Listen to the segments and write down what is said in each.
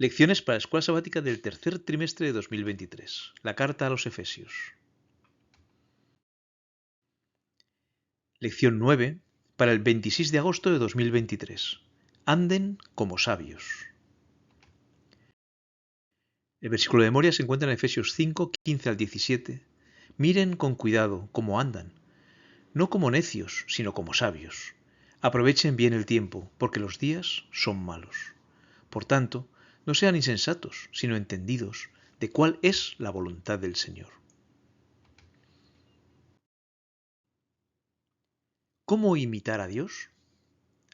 Lecciones para la Escuela Sabática del tercer trimestre de 2023. La carta a los Efesios. Lección 9 para el 26 de agosto de 2023. Anden como sabios. El versículo de memoria se encuentra en Efesios 5, 15 al 17. Miren con cuidado cómo andan, no como necios, sino como sabios. Aprovechen bien el tiempo, porque los días son malos. Por tanto, no sean insensatos, sino entendidos de cuál es la voluntad del Señor. ¿Cómo imitar a Dios?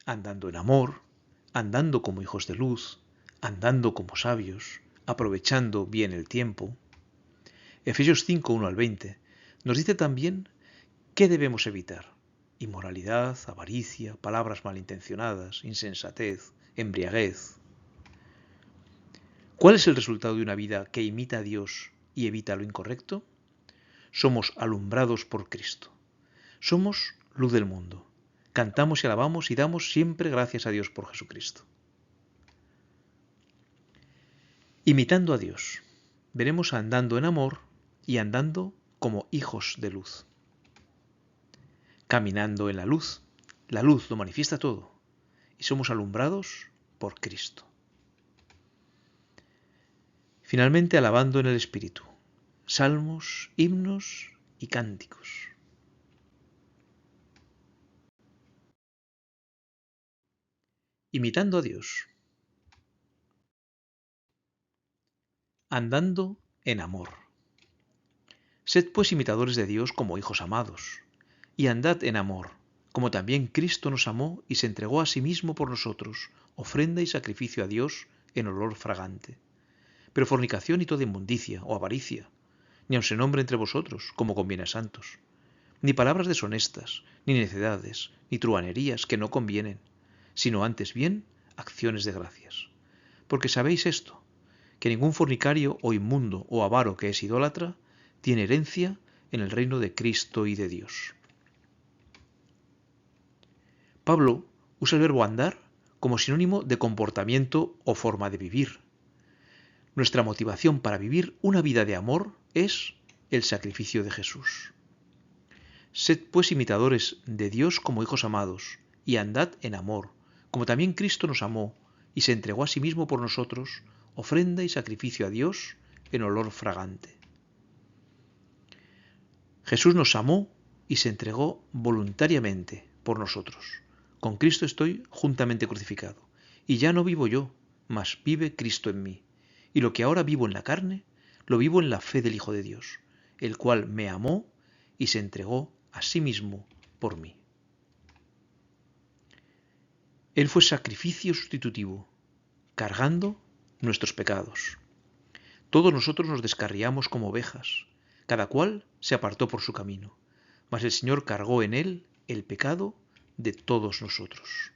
Andando en amor, andando como hijos de luz, andando como sabios, aprovechando bien el tiempo. Efesios 5, 1 al 20 nos dice también qué debemos evitar: inmoralidad, avaricia, palabras malintencionadas, insensatez, embriaguez. ¿Cuál es el resultado de una vida que imita a Dios y evita lo incorrecto? Somos alumbrados por Cristo. Somos luz del mundo. Cantamos y alabamos y damos siempre gracias a Dios por Jesucristo. Imitando a Dios, veremos andando en amor y andando como hijos de luz. Caminando en la luz lo manifiesta todo y somos alumbrados por Cristo. Finalmente, alabando en el Espíritu, salmos, himnos y cánticos. Imitando a Dios. Andando en amor. Sed pues imitadores de Dios como hijos amados, y andad en amor, como también Cristo nos amó y se entregó a sí mismo por nosotros, ofrenda y sacrificio a Dios en olor fragante. Pero fornicación y toda inmundicia o avaricia, ni aun se nombre entre vosotros, como conviene a santos, ni palabras deshonestas, ni necedades, ni truhanerías que no convienen, sino antes bien acciones de gracias. Porque sabéis esto, que ningún fornicario o inmundo o avaro que es idólatra tiene herencia en el reino de Cristo y de Dios. Pablo usa el verbo andar como sinónimo de comportamiento o forma de vivir. Nuestra motivación para vivir una vida de amor es el sacrificio de Jesús. Sed pues imitadores de Dios como hijos amados, y andad en amor, como también Cristo nos amó y se entregó a sí mismo por nosotros, ofrenda y sacrificio a Dios en olor fragante. Jesús nos amó y se entregó voluntariamente por nosotros. Con Cristo estoy juntamente crucificado, y ya no vivo yo, mas vive Cristo en mí. Y lo que ahora vivo en la carne, lo vivo en la fe del Hijo de Dios, el cual me amó y se entregó a sí mismo por mí. Él fue sacrificio sustitutivo, cargando nuestros pecados. Todos nosotros nos descarriamos como ovejas, cada cual se apartó por su camino, mas el Señor cargó en él el pecado de todos nosotros.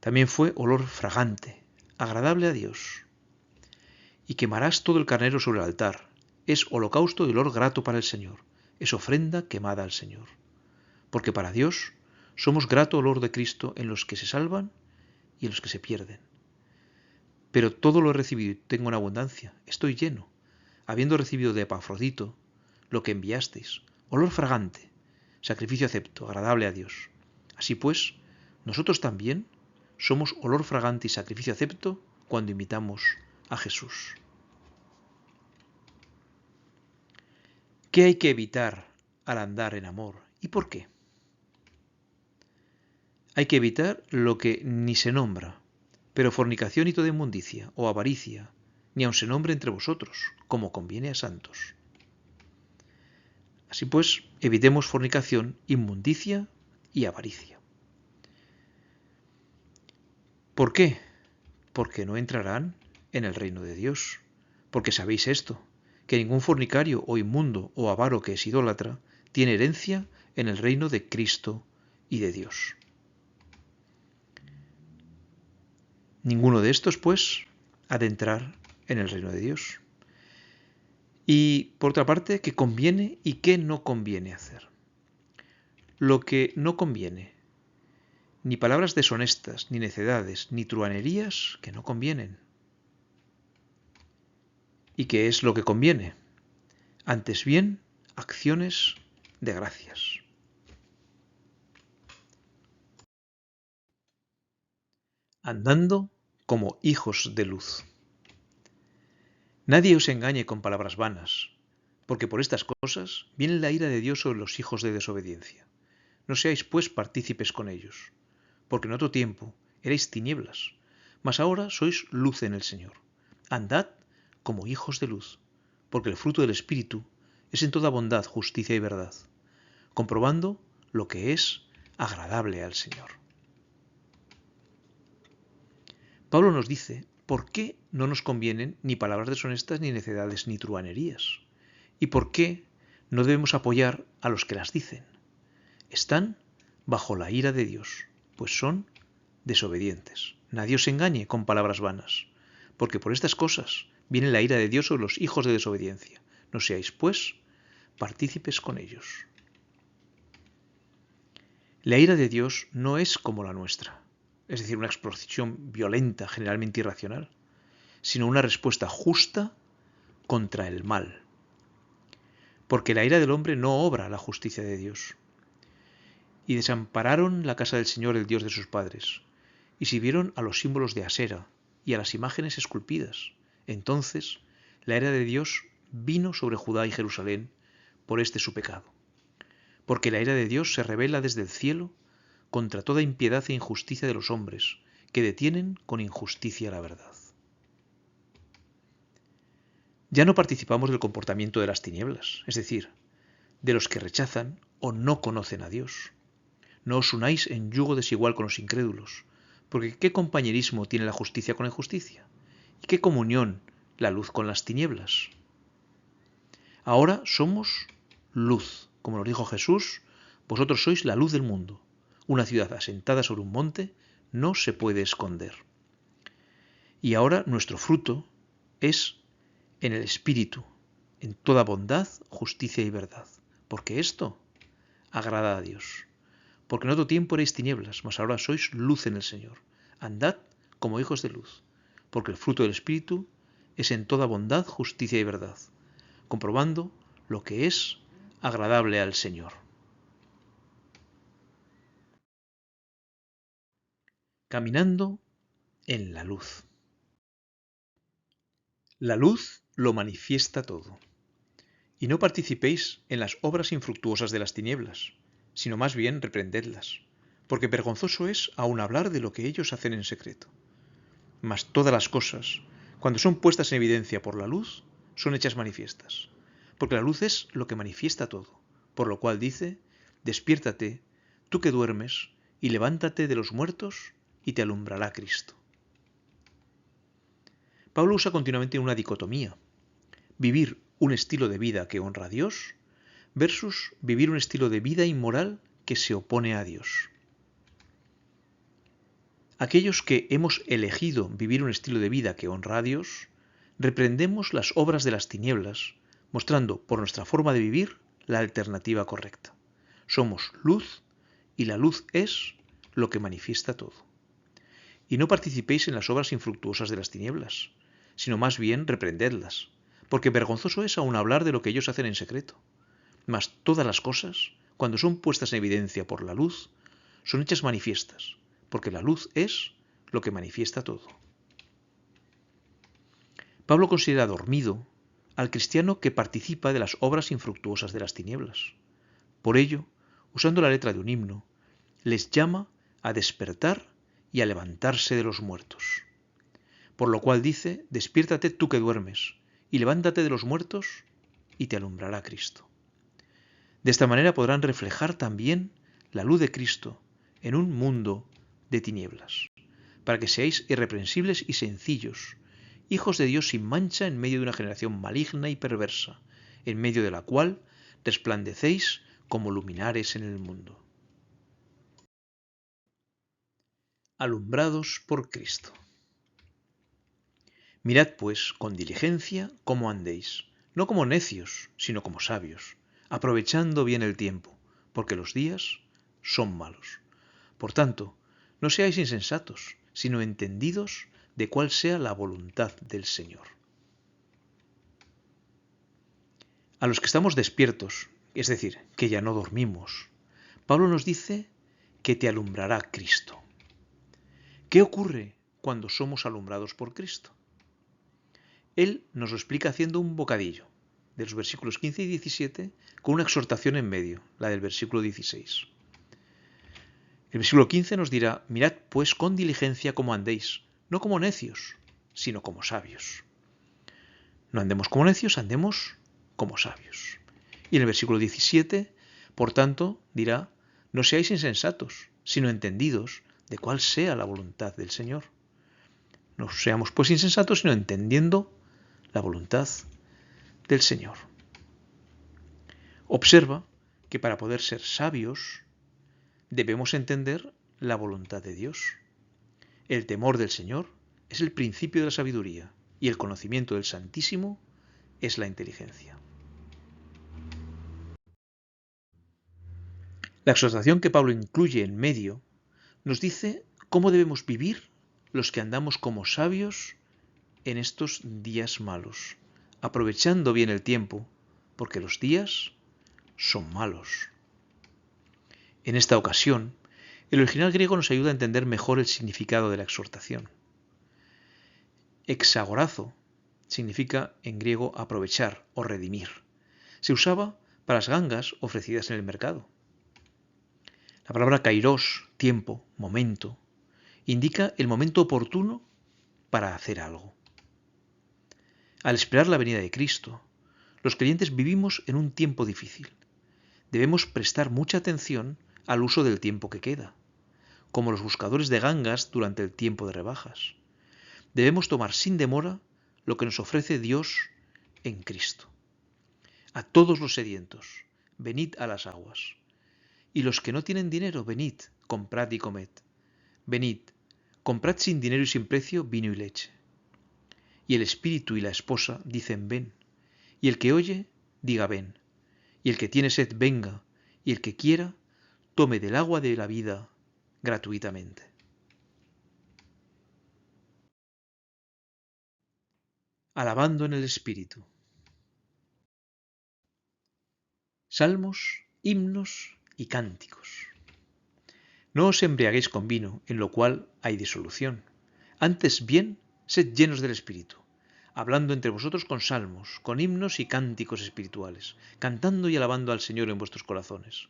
También fue olor fragante, agradable a Dios. Y quemarás todo el carnero sobre el altar. Es holocausto de olor grato para el Señor, es ofrenda quemada al Señor. Porque para Dios somos grato olor de Cristo en los que se salvan y en los que se pierden. Pero todo lo he recibido y tengo en abundancia, estoy lleno, habiendo recibido de Epafrodito lo que enviasteis, olor fragante, sacrificio acepto, agradable a Dios. Así pues, nosotros también somos olor fragante y sacrificio acepto cuando imitamos a Jesús. ¿Qué hay que evitar al andar en amor? ¿Y por qué? Hay que evitar lo que ni se nombra, pero fornicación y toda inmundicia o avaricia, ni aun se nombre entre vosotros, como conviene a santos. Así pues, evitemos fornicación, inmundicia y avaricia. ¿Por qué? Porque no entrarán en el reino de Dios. Porque sabéis esto, que ningún fornicario o inmundo o avaro que es idólatra tiene herencia en el reino de Cristo y de Dios. Ninguno de estos, pues, ha de entrar en el reino de Dios. Y, por otra parte, ¿qué conviene y qué no conviene hacer? Lo que no conviene ni palabras deshonestas, ni necedades, ni truhanerías que no convienen. ¿Y qué es lo que conviene? Antes bien, acciones de gracias. Andando como hijos de luz. Nadie os engañe con palabras vanas, porque por estas cosas viene la ira de Dios sobre los hijos de desobediencia. No seáis pues partícipes con ellos, porque en otro tiempo erais tinieblas, mas ahora sois luz en el Señor. Andad como hijos de luz, porque el fruto del Espíritu es en toda bondad, justicia y verdad, comprobando lo que es agradable al Señor. Pablo nos dice por qué no nos convienen ni palabras deshonestas, ni necedades, ni truhanerías, y por qué no debemos apoyar a los que las dicen. Están bajo la ira de Dios, pues son desobedientes. Nadie os engañe con palabras vanas, porque por estas cosas viene la ira de Dios sobre los hijos de desobediencia. No seáis, pues, partícipes con ellos. La ira de Dios no es como la nuestra, es decir, una explosión violenta, generalmente irracional, sino una respuesta justa contra el mal. Porque la ira del hombre no obra la justicia de Dios. Y desampararon la casa del Señor, el Dios de sus padres, y sirvieron a los símbolos de Asera y a las imágenes esculpidas. Entonces la ira de Dios vino sobre Judá y Jerusalén por este su pecado. Porque la ira de Dios se revela desde el cielo contra toda impiedad e injusticia de los hombres, que detienen con injusticia la verdad. Ya no participamos del comportamiento de las tinieblas, es decir, de los que rechazan o no conocen a Dios. No os unáis en yugo desigual con los incrédulos, porque ¿qué compañerismo tiene la justicia con la injusticia? ¿Y qué comunión la luz con las tinieblas? Ahora somos luz, como nos dijo Jesús, vosotros sois la luz del mundo. Una ciudad asentada sobre un monte no se puede esconder. Y ahora nuestro fruto es en el Espíritu, en toda bondad, justicia y verdad, porque esto agrada a Dios. Porque en otro tiempo erais tinieblas, mas ahora sois luz en el Señor. Andad como hijos de luz, porque el fruto del Espíritu es en toda bondad, justicia y verdad, comprobando lo que es agradable al Señor. Caminando en la luz. La luz lo manifiesta todo. Y no participéis en las obras infructuosas de las tinieblas, sino más bien reprendedlas, porque vergonzoso es aun hablar de lo que ellos hacen en secreto. Mas todas las cosas, cuando son puestas en evidencia por la luz, son hechas manifiestas, porque la luz es lo que manifiesta todo, por lo cual dice, despiértate, tú que duermes, y levántate de los muertos, y te alumbrará Cristo. Pablo usa continuamente una dicotomía: vivir un estilo de vida que honra a Dios versus vivir un estilo de vida inmoral que se opone a Dios. Aquellos que hemos elegido vivir un estilo de vida que honra a Dios, reprendemos las obras de las tinieblas, mostrando por nuestra forma de vivir la alternativa correcta. Somos luz y la luz es lo que manifiesta todo. Y no participéis en las obras infructuosas de las tinieblas, sino más bien reprendedlas, porque vergonzoso es aun hablar de lo que ellos hacen en secreto. Mas todas las cosas, cuando son puestas en evidencia por la luz, son hechas manifiestas, porque la luz es lo que manifiesta todo. Pablo considera dormido al cristiano que participa de las obras infructuosas de las tinieblas. Por ello, usando la letra de un himno, les llama a despertar y a levantarse de los muertos. Por lo cual dice, despiértate tú que duermes, y levántate de los muertos, y te alumbrará Cristo. De esta manera podrán reflejar también la luz de Cristo en un mundo de tinieblas, para que seáis irreprensibles y sencillos, hijos de Dios sin mancha en medio de una generación maligna y perversa, en medio de la cual resplandecéis como luminares en el mundo. Alumbrados por Cristo. Mirad pues con diligencia cómo andéis, no como necios, sino como sabios, aprovechando bien el tiempo, porque los días son malos. Por tanto, No seáis insensatos, sino entendidos de cuál sea la voluntad del Señor. A los que estamos despiertos, es decir, que ya no dormimos, Pablo nos dice que te alumbrará Cristo. ¿Qué ocurre cuando somos alumbrados por Cristo? Él nos lo explica haciendo un bocadillo de los versículos 15 y 17 con una exhortación en medio, la del versículo 16. El versículo 15 nos dirá: mirad pues con diligencia cómo andéis, no como necios, sino como sabios. No andemos como necios, andemos como sabios. Y en el versículo 17, por tanto, dirá: no seáis insensatos, sino entendidos de cuál sea la voluntad del Señor. No seamos pues insensatos, sino entendiendo la voluntad del Señor. Observa que para poder ser sabios debemos entender la voluntad de Dios. El temor del Señor es el principio de la sabiduría y el conocimiento del Santísimo es la inteligencia. La exhortación que Pablo incluye en medio nos dice cómo debemos vivir los que andamos como sabios en estos días malos, aprovechando bien el tiempo, porque los días son malos. En esta ocasión, el original griego nos ayuda a entender mejor el significado de la exhortación. Exagorazo significa en griego aprovechar o redimir. Se usaba para las gangas ofrecidas en el mercado. La palabra kairos, tiempo, momento, indica el momento oportuno para hacer algo. Al esperar la venida de Cristo, los creyentes vivimos en un tiempo difícil. Debemos prestar mucha atención al uso del tiempo que queda, como los buscadores de gangas durante el tiempo de rebajas. Debemos tomar sin demora lo que nos ofrece Dios en Cristo. A todos los sedientos, venid a las aguas. Y los que no tienen dinero, venid, comprad y comed. Venid, comprad sin dinero y sin precio vino y leche. Y el espíritu y la esposa dicen ven. Y el que oye, diga ven. Y el que tiene sed, venga. Y el que quiera, tome del agua de la vida gratuitamente. Alabando en el Espíritu. Salmos, himnos y cánticos. No os embriaguéis con vino, en lo cual hay disolución. Antes bien, sed llenos del Espíritu, hablando entre vosotros con salmos, con himnos y cánticos espirituales, cantando y alabando al Señor en vuestros corazones,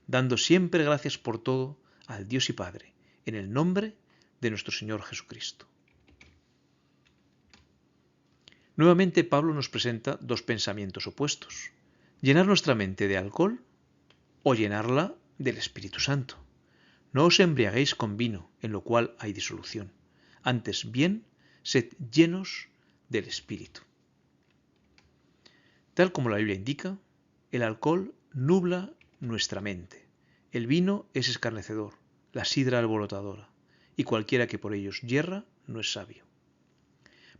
dando siempre gracias por todo al Dios y Padre, en el nombre de nuestro Señor Jesucristo. Nuevamente Pablo nos presenta dos pensamientos opuestos: llenar nuestra mente de alcohol o llenarla del Espíritu Santo. No os embriaguéis con vino, en lo cual hay disolución. Antes bien, sed llenos del Espíritu. Tal como la Biblia indica, el alcohol nubla nuestra mente. El vino es escarnecedor, la sidra alborotadora, y cualquiera que por ellos yerra no es sabio.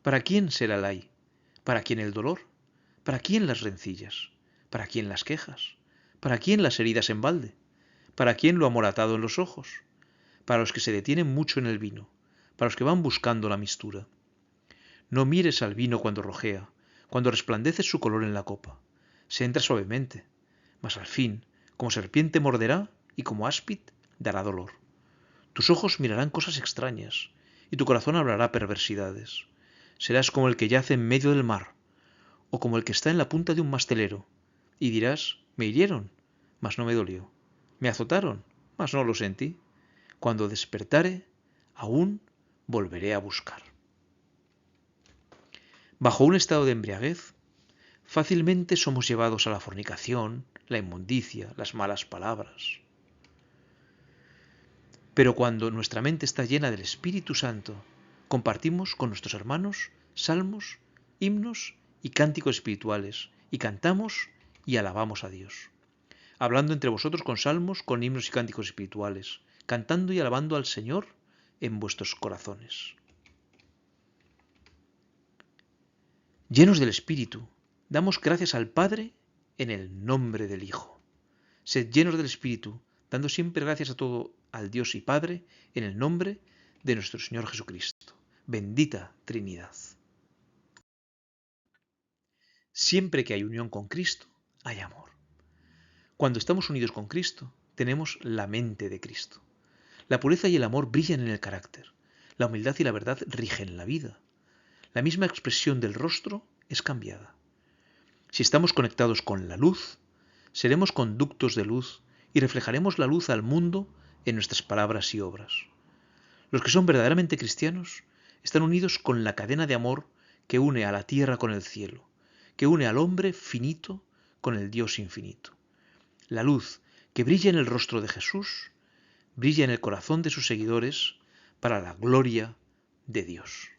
¿Para quién será el ay? ¿Para quién el dolor? ¿Para quién las rencillas? ¿Para quién las quejas? ¿Para quién las heridas en balde? ¿Para quién lo amoratado en los ojos? Para los que se detienen mucho en el vino, para los que van buscando la mistura. No mires al vino cuando rojea, cuando resplandece su color en la copa. Se entra suavemente, mas al fin, como serpiente morderá y como áspid dará dolor. Tus ojos mirarán cosas extrañas, y tu corazón hablará perversidades. Serás como el que yace en medio del mar, o como el que está en la punta de un mastelero, y dirás: me hirieron, mas no me dolió. Me azotaron, mas no lo sentí. Cuando despertare, aún volveré a buscar. Bajo un estado de embriaguez, fácilmente somos llevados a la fornicación, la inmundicia, las malas palabras. Pero cuando nuestra mente está llena del Espíritu Santo, compartimos con nuestros hermanos salmos, himnos y cánticos espirituales, y cantamos y alabamos a Dios. Hablando entre vosotros con salmos, con himnos y cánticos espirituales, cantando y alabando al Señor en vuestros corazones. Llenos del Espíritu, damos gracias al Padre en el nombre del Hijo. Sed llenos del Espíritu, dando siempre gracias al Dios y Padre en el nombre de nuestro Señor Jesucristo. Bendita Trinidad. Siempre que hay unión con Cristo, hay amor. Cuando estamos unidos con Cristo, tenemos la mente de Cristo. La pureza y el amor brillan en el carácter. La humildad y la verdad rigen la vida. La misma expresión del rostro es cambiada. Si estamos conectados con la luz, seremos conductos de luz y reflejaremos la luz al mundo en nuestras palabras y obras. Los que son verdaderamente cristianos están unidos con la cadena de amor que une a la tierra con el cielo, que une al hombre finito con el Dios infinito. La luz que brilla en el rostro de Jesús brilla en el corazón de sus seguidores para la gloria de Dios.